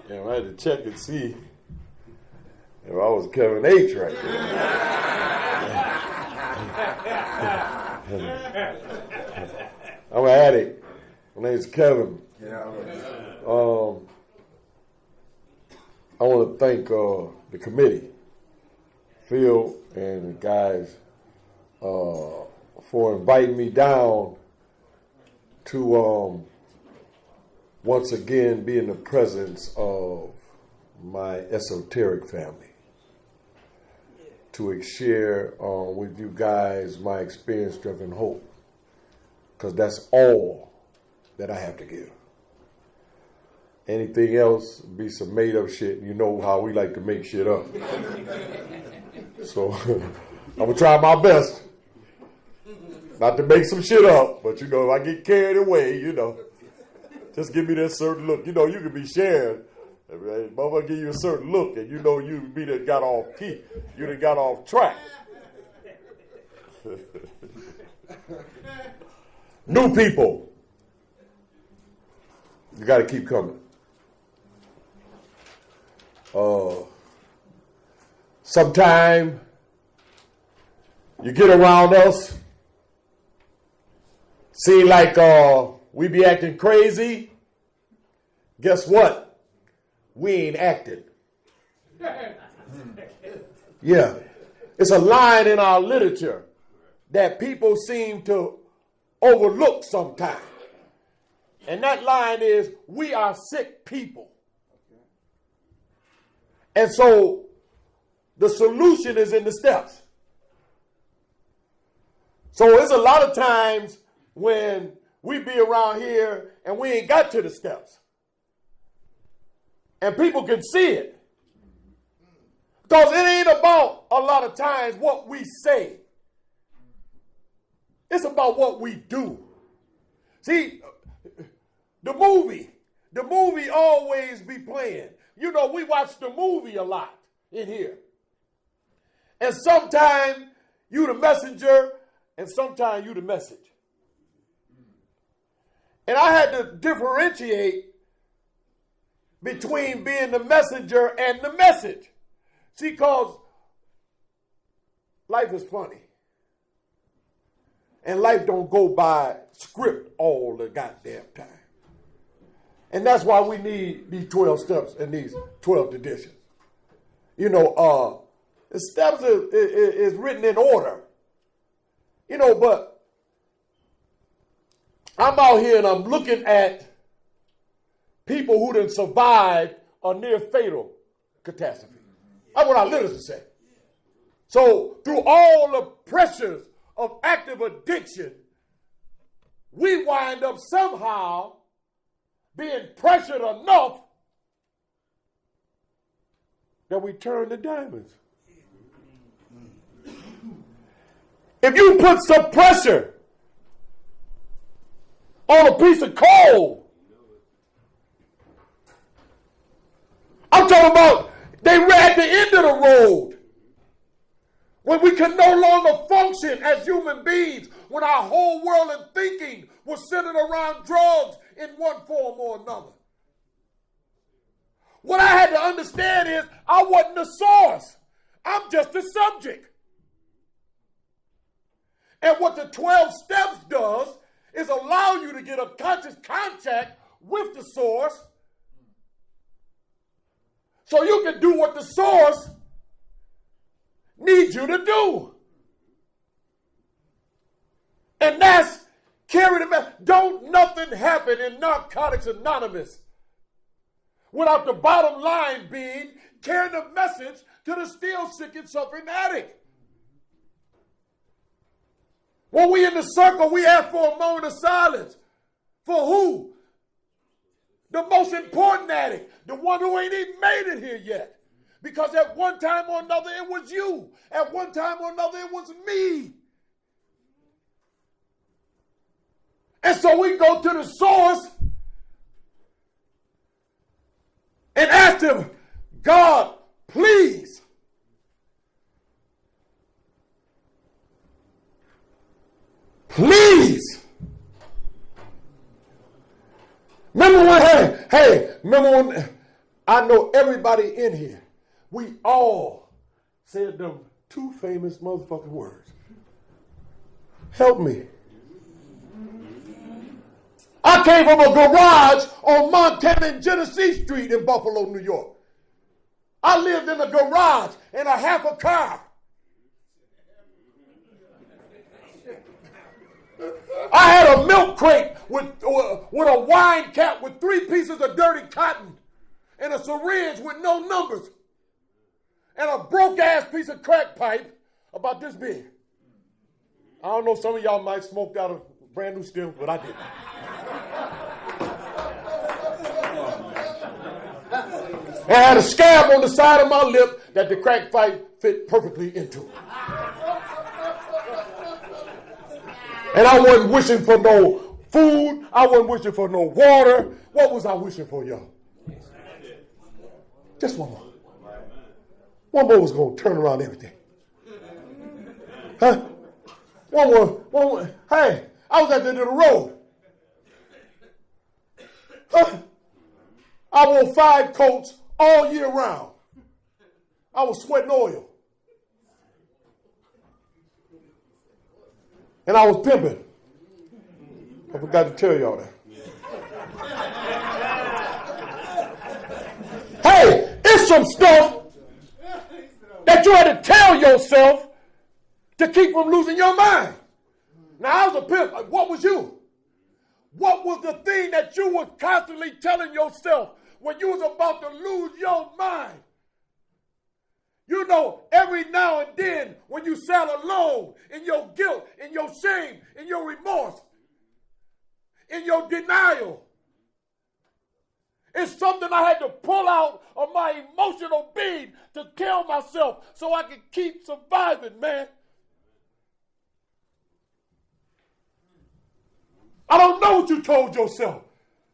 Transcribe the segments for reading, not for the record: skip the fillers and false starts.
And I had to check and see if I was Kevin H right there. I'm an addict. My name's Kevin. I want to thank the committee, Phil and the guys, for inviting me down to once again be in the presence of my esoteric family, to share with you guys my experience, strength, and hope, because that's all that I have to give. Anything else be some made up shit. You know how we like to make shit up. So I'm gonna try my best not to make some shit up, but if I get carried away, just give me that certain look. You can be sharing. Motherfucker give you a certain look, and you be that got off key. You done got off track. New people, you got to keep coming. Sometime you get around us, seem like we be acting crazy. Guess what? We ain't acting. Yeah. It's a line in our literature that people seem to overlook sometimes. And that line is, we are sick people. And so the solution is in the steps. So there's a lot of times when we be around here and we ain't got to the steps. And people can see it. Because it ain't about a lot of times what we say. It's about what we do. See, the movie always be playing. We watch the movie a lot in here. And sometimes you the messenger and sometimes you the message. And I had to differentiate between being the messenger and the message. See, because life is funny. And life don't go by script all the goddamn time. And that's why we need these 12 steps and these 12 traditions. The steps is written in order. But I'm out here and I'm looking at people who done survived a near fatal catastrophe. That's what our literature say. So through all the pressures of active addiction, we wind up somehow being pressured enough that we turn to diamonds. If you put some pressure on a piece of coal, I'm talking about they were at the end of the road when we could no longer function as human beings, when our whole world and thinking was centered around drugs in one form or another. What I had to understand is I wasn't the source. I'm just the subject. And what the 12 steps does is allow you to get a conscious contact with the source so you can do what the source needs you to do. And that's carry the message. Don't nothing happen in Narcotics Anonymous without the bottom line being carrying the message to the still sick and suffering addict. When we in the circle, we ask for a moment of silence. For who? The most important addict. The one who ain't even made it here yet. Because at one time or another, it was you. At one time or another, it was me. And so we go to the source and ask him, God, please. Please. Remember when I know everybody in here, we all said them two famous motherfucking words. Help me. I came from a garage on Montana and Genesee Street in Buffalo, New York. I lived in a garage in a half a car. I had a milk crate with a wine cap with 3 pieces of dirty cotton and a syringe with no numbers and a broke-ass piece of crack pipe about this big. I don't know, some of y'all might smoked out a brand new stem, but I didn't. And I had a scab on the side of my lip that the crack pipe fit perfectly into. And I wasn't wishing for no food. I wasn't wishing for no water. What was I wishing for, y'all? Just one more. One more was going to turn around everything. Huh? One more. Hey, I was at the end of the road. Huh? I wore 5 coats all year round. I was sweating oil. And I was pimping. I forgot to tell y'all that. Hey, it's some stuff that you had to tell yourself to keep from losing your mind. Now, I was a pimp. What was you? What was the thing that you were constantly telling yourself when you was about to lose your mind? You know, every now and then when you sat alone in your guilt, in your shame, in your remorse, in your denial, it's something I had to pull out of my emotional being to tell myself so I could keep surviving, man. I don't know what you told yourself.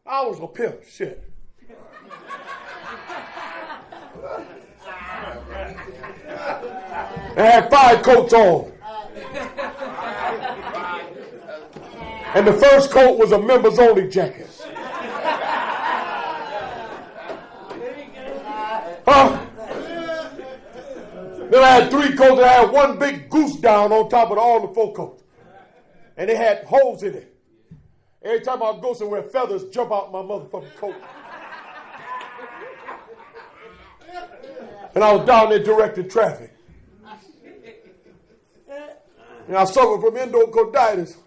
I was a pimp, shit. I had 5 coats on. And the first coat was a members only jacket. Huh? Then I had 3 coats and I had one big goose down on top of all the 4 coats. And they had holes in it. Every time I go somewhere, feathers jump out my motherfucking coat. And I was down there directing traffic. And I suffered from endocarditis.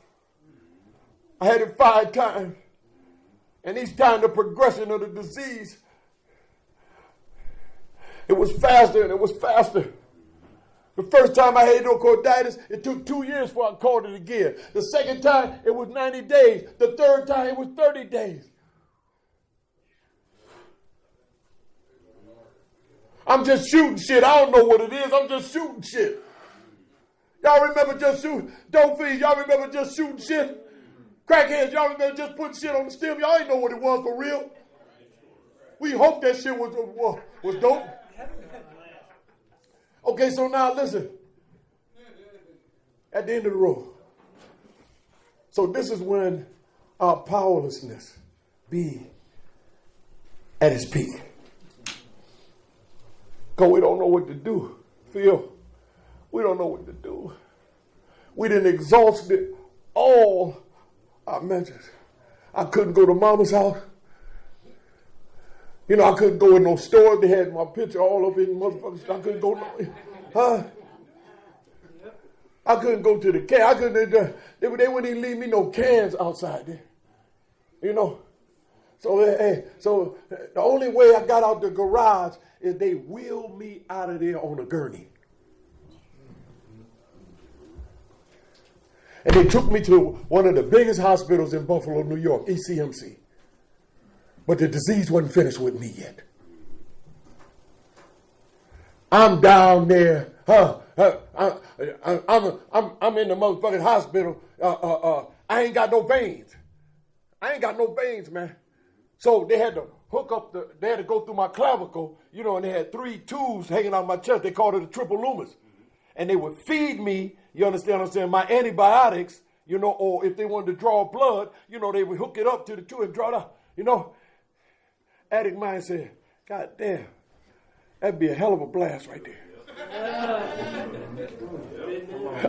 I had it 5 times. And each time the progression of the disease, it was faster and it was faster. The first time I had endocarditis, it took 2 years before I caught it again. The second time, it was 90 days. The third time, it was 30 days. I'm just shooting shit. I don't know what it is. I'm just shooting shit. Y'all remember just shooting? Dope fiends, y'all remember just shooting shit? Crackheads, y'all remember just putting shit on the stem? Y'all ain't know what it was for real. We hope that shit was dope. Okay, so now listen. At the end of the road. So this is when our powerlessness be at its peak. Because we don't know what to do. Phil, we don't know what to do. We done exhausted all our measures. I couldn't go to mama's house. You know, I couldn't go in no store. They had my picture all up in motherfuckers. I couldn't go I couldn't go to the can. I couldn't. They wouldn't even leave me no cans outside there. You know. So the only way I got out the garage is they wheeled me out of there on a gurney. And they took me to one of the biggest hospitals in Buffalo, New York, ECMC. But the disease wasn't finished with me yet. I'm down there. I'm in the motherfucking hospital. I ain't got no veins. Man. So they had to hook up they had to go through my clavicle, you know, and they had 3 tubes hanging out my chest. They called it a triple loomis. And they would feed me, you understand what I'm saying, my antibiotics, you know, or if they wanted to draw blood, you know, they would hook it up to the tube and draw it out, you know. Addict mind said, God damn. That'd be a hell of a blast right there.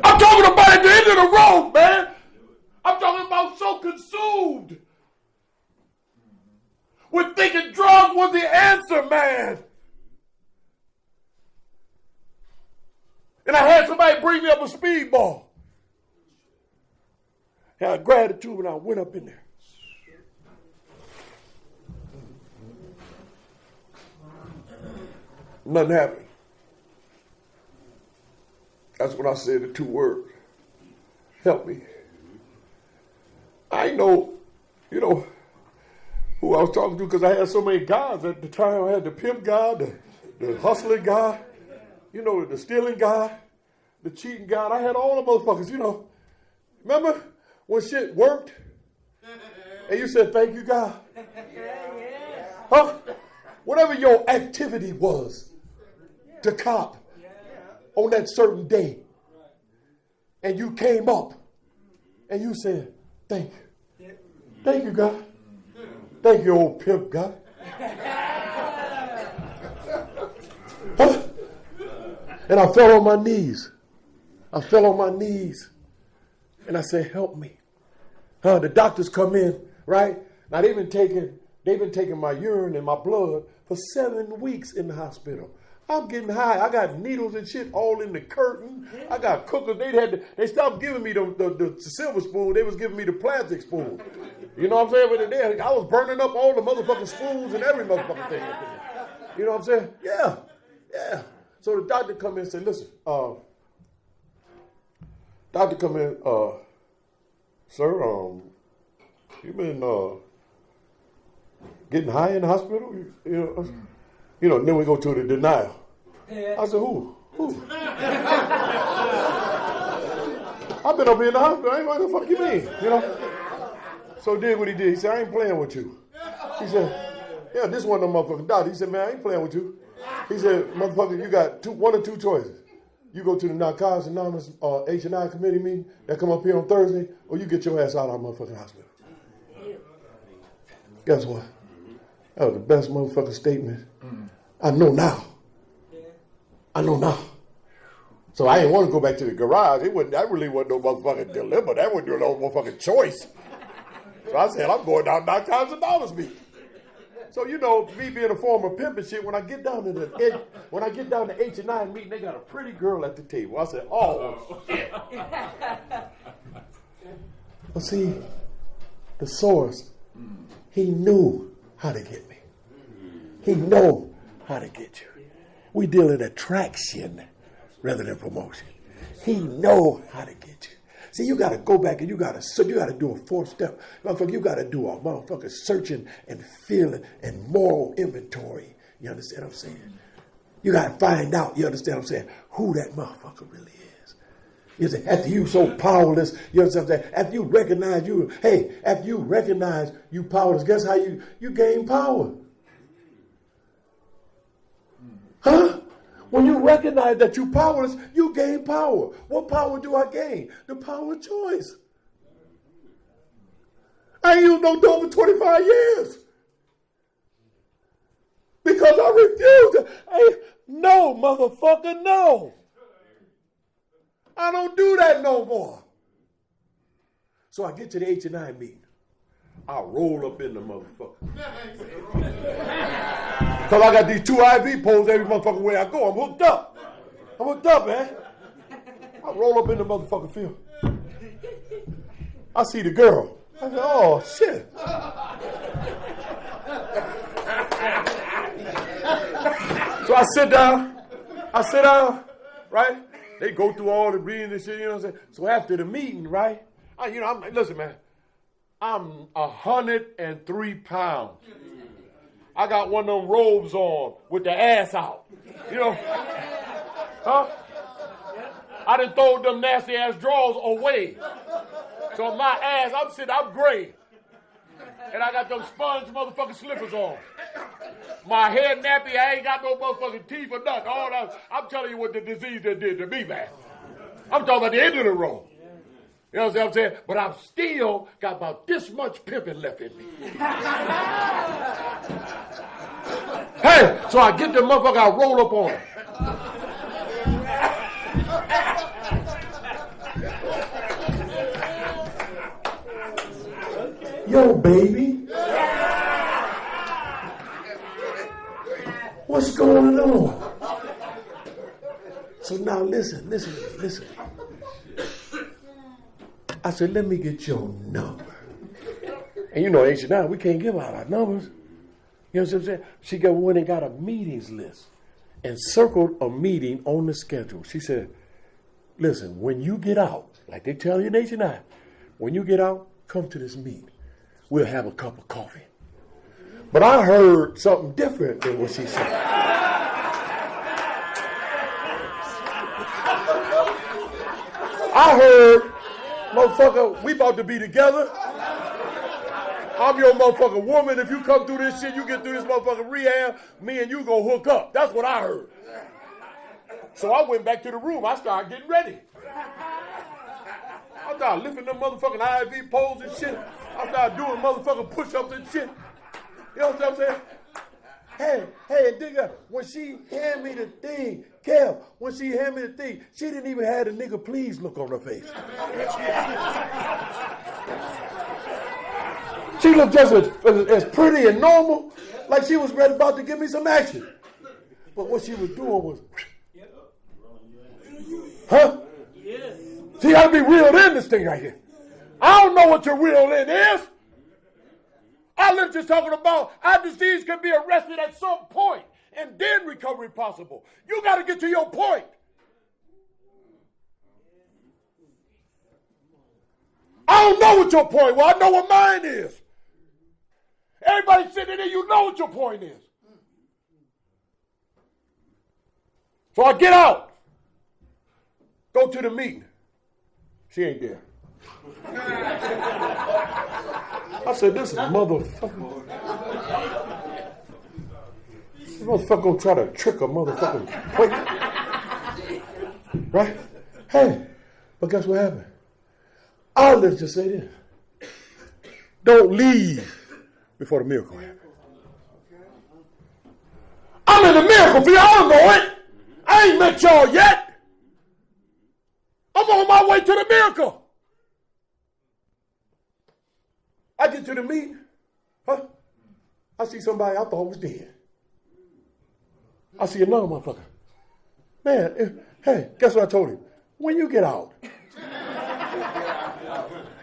I'm talking about at the end of the road, man. I'm talking about so consumed with thinking drugs was the answer, man. And I had somebody bring me up a speedball. And I grabbed the tube and I went up in there. Nothing happened. That's when I said the two words. Help me. I know, who I was talking to because I had so many guys at the time. I had the pimp guy, the hustling guy, the stealing guy, the cheating guy. I had all the motherfuckers, Remember when shit worked and you said, thank you, God? Huh? Whatever your activity was to cop on that certain day and you came up and you said, thank you. Thank you, God. Thank you, old pimp guy. Huh? And I fell on my knees. And I said, help me. The doctors come in, right? Now they've been taking my urine and my blood for 7 weeks in the hospital. I'm getting high. I got needles and shit all in the curtain. I got cookers. They stopped giving me the silver spoon. They was giving me the plastic spoon. You know what I'm saying? I was burning up all the motherfucking spoons and every motherfucking thing. You know what I'm saying? Yeah. So the doctor come in and say, listen, sir, you been getting high in the hospital? Then we go to the denial. I said, who? I've been up here in the hospital. I ain't what the fuck you mean, So did what he did. He said, I ain't playing with you. He said, yeah, this one of them motherfucking doctors. He said, man, I ain't playing with you. He said, motherfucker, you got one or two choices. You go to the Narcotics Anonymous H&I committee meeting that come up here on Thursday, or you get your ass out of our motherfucking hospital. Guess what? That was the best motherfucking statement. I know now. So I didn't want to go back to the garage. That really wasn't no motherfucking dilemma. That wasn't no motherfucking choice. So I said, I'm going down Narcotics Anonymous meeting. So me being a former pimp and shit, when I get down to H&I meeting, they got a pretty girl at the table. I said, oh shit. But see, the source, he knew how to get me. He know how to get you. We deal in attraction rather than promotion. He know how to get you. See, you got to go back and you got to do a 4th step. Motherfucker, you got to do a motherfucker searching and feeling and moral inventory. You understand what I'm saying? You got to find out, you understand what I'm saying, who that motherfucker really is. You see, after you so powerless, you understand what I'm saying? After you recognize you powerless, guess how you gain power? Huh? When you recognize that you're powerless, you gain power. What power do I gain? The power of choice. I ain't used no dope for 25 years. Because I refuse to. No, motherfucker, no. I don't do that no more. So I get to the H&I meeting. I roll up in the motherfucker. Because I got these 2 IV poles every motherfucking way I go. I'm hooked up, man. I roll up in the motherfucking field. I see the girl. I said, oh, shit. So I sit down, right? They go through all the reading and shit, you know what I'm saying? So after the meeting, right? Listen, man. I'm 103 pounds. I got one of them robes on with the ass out. Huh? I done throw them nasty ass drawers away. So my ass, I'm gray. And I got those sponge motherfucking slippers on. My hair nappy, I ain't got no motherfucking teeth or nothing. All that, I'm telling you what the disease that did to me, man. I'm talking about the end of the road. You know what I'm saying? But I'm still got about this much pimping left in me. Hey, so I get the motherfucker, I roll up on him. Yo, baby. What's going on? So now listen. I said, let me get your number. And you know, H&I, we can't give out our numbers. You know what I'm saying? She went and got a meetings list and circled a meeting on the schedule. She said, listen, when you get out, like they tell you in H&I, when you get out, come to this meeting. We'll have a cup of coffee. But I heard something different than what she said. I heard, motherfucker, we about to be together. I'm your motherfucking woman. If you come through this shit, you get through this motherfucking rehab, me and you gonna hook up. That's what I heard. So I went back to the room. I started getting ready. I started lifting them motherfucking IV poles and shit. I started doing motherfucking push-ups and shit. You know what I'm saying? Hey, nigga, when she handed me the thing, Kev, when she handed me the thing, she didn't even have the nigga please look on her face. She looked just as pretty and normal, like she was ready about to give me some action. But what she was doing was, huh? See, I gotta be reeled in this thing right here. I don't know what your real in is. I live just talking about our disease can be arrested at some point and then recovery possible. You got to get to your point. I don't know what your point was. I know what mine is. Everybody sitting there, you know what your point is. So I get out. Go to the meeting. She ain't there. I said, this is motherfucker. This motherfucker gonna try to trick a motherfucking wait. Right? Hey, but guess what happened? I'll just say this. Don't leave before the miracle happens. I'm in the miracle field. I don't know it. I ain't met y'all yet. I'm on my way to the miracle. I get to the meeting. Huh? I see somebody I thought was dead. I see another motherfucker. Man, hey, guess what I told him? When you get out.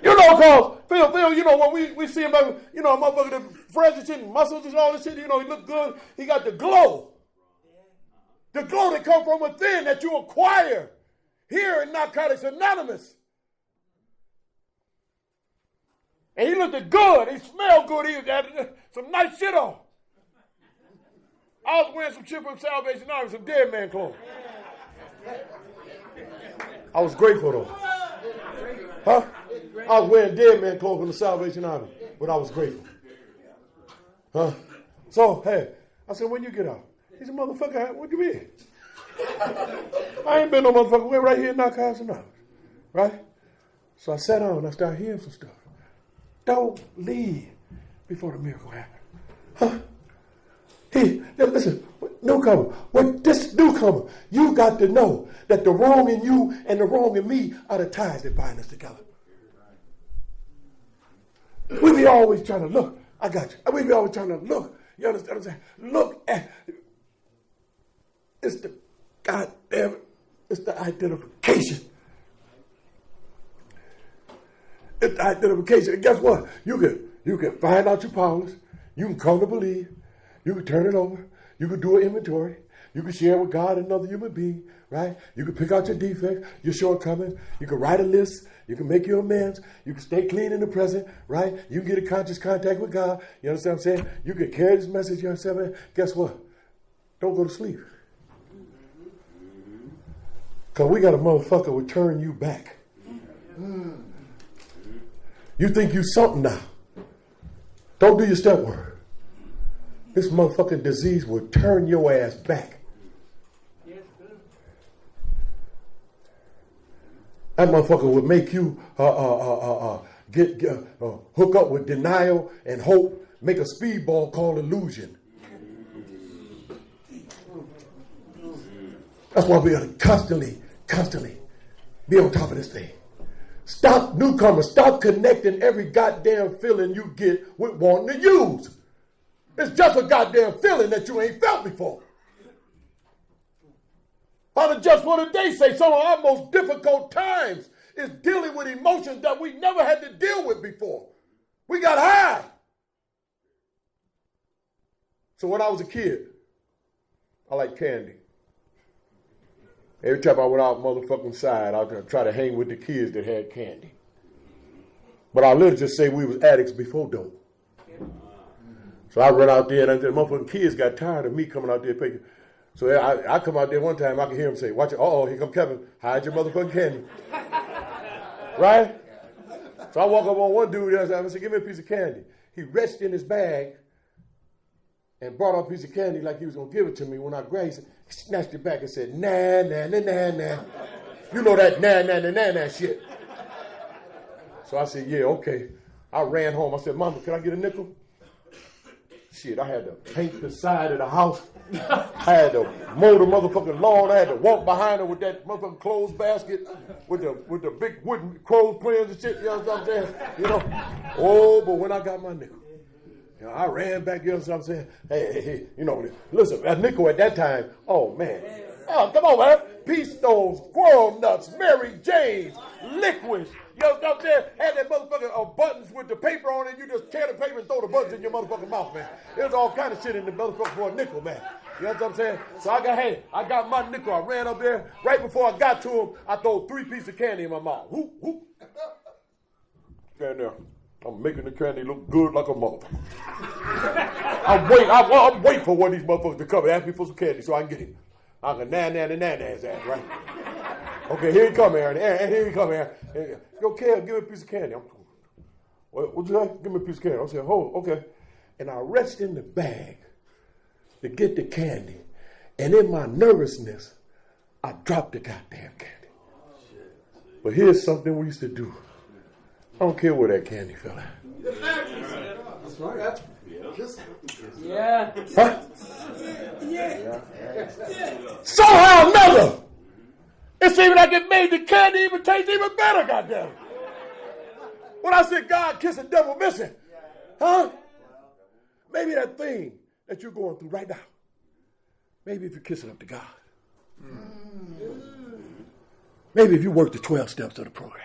You know, cause Phil, you know, when we see him, you know, a motherfucker that fresh and shit, and muscles and all this shit, you know, he look good. He got the glow. The glow that comes from within that you acquire here in Narcotics Anonymous. And he looked good. He smelled good. He had some nice shit on. I was wearing some shit from Salvation Army, some dead man clothes. I was grateful though. Huh? I was wearing dead man clothes from the Salvation Army, but I was grateful. Huh? So, hey, I said, when you get out? He said, motherfucker, what you mean? I ain't been no motherfucker. We're right here in Narcotics Anonymous. Right? So I sat down and I started hearing some stuff. Don't leave before the miracle happens. Huh? Hey, listen, newcomer, with this newcomer, you got to know that the wrong in you and the wrong in me are the ties that bind us together. We be always trying to look. I got you. We be always trying to look. You understand what I'm saying? Look at, it's the goddamn, it's the identification. It's identification. And guess what? You can find out your powers. You can come to believe. You can turn it over. You can do an inventory. You can share with God and another human being, right? You can pick out your defects, your shortcomings. You can write a list. You can make your amends. You can stay clean in the present, right? You can get a conscious contact with God. You understand what I'm saying? You can carry this message, you understand what I'm saying? Guess what? Don't go to sleep. Because we got a motherfucker will turn you back. You think you something now. Don't do your step work. This motherfucking disease will turn your ass back. That motherfucker will make you hook up with denial and hope, make a speedball called illusion. That's why we got to constantly be on top of this thing. Stop, newcomers, stop connecting every goddamn feeling you get with wanting to use. It's just a goddamn feeling that you ain't felt before. How the Just for Today say some of our most difficult times is dealing with emotions that we never had to deal with before. We got high. So when I was a kid, I liked candy. Every time I went out motherfucking side, I'd try to hang with the kids that had candy. But I literally just say we was addicts before dope. So I run out there and the motherfucking kids got tired of me coming out there picking. So I come out there one time, I can hear him say, watch it, here come Kevin, hide your motherfucking candy. Right? So I walk up on one dude and I said, give me a piece of candy. He reached in his bag and brought out a piece of candy like he was going to give it to me. When I grabbed it, he snatched it back and said, nah, nah, nah, nah, nah. You know that nah, nah, nah, nah, nah shit. So I said, yeah, okay. I ran home. I said, Mama, can I get a nickel? Shit, I had to paint the side of the house. I had to mow the motherfucking lawn. I had to walk behind her with that motherfucking clothes basket with the big wooden clothespins and shit. You know what I'm saying? You know? Oh, but when I got my nickel, you know, I ran back, you know what I'm saying? Hey, you know, listen, that nickel at that time, oh, man. Oh, come on, man. Peach Stones, Squirrel Nuts, Mary Jane's, Liquids. You know what I'm saying? Had that motherfucking buttons with the paper on it. You just tear the paper and throw the buttons in your motherfucking mouth, man. There's all kind of shit in the motherfucker for a nickel, man. You know what I'm saying? So I got my nickel. I ran up there. Right before I got to him, I threw 3 pieces of candy in my mouth. Whoop, whoop. Stand there. I'm making the candy look good like a motherfucker. I'm waiting for one of these motherfuckers to come and ask me for some candy so I can get him. I can nan his ass, right? Okay, here he come, Aaron. Here he come, Aaron. Yo, Kev, give me a piece of candy. What'd you like? Give me a piece of candy. I said, oh, okay. And I reached in the bag to get the candy. And in my nervousness, I dropped the goddamn candy. But here's something we used to do. I don't care where that candy fell at. That's right. Yeah. Huh? Yeah. Somehow or another, it seemed like it made the candy even taste even better, goddamn. When I said God kissing, devil missing. Huh? Maybe that thing that you're going through right now, maybe if you kiss it up to God. Maybe if you work the 12 steps of the program,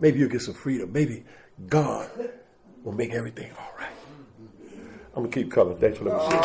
maybe you'll get some freedom. Maybe God will make everything all right. I'm going to keep coming. Thanks for letting me see.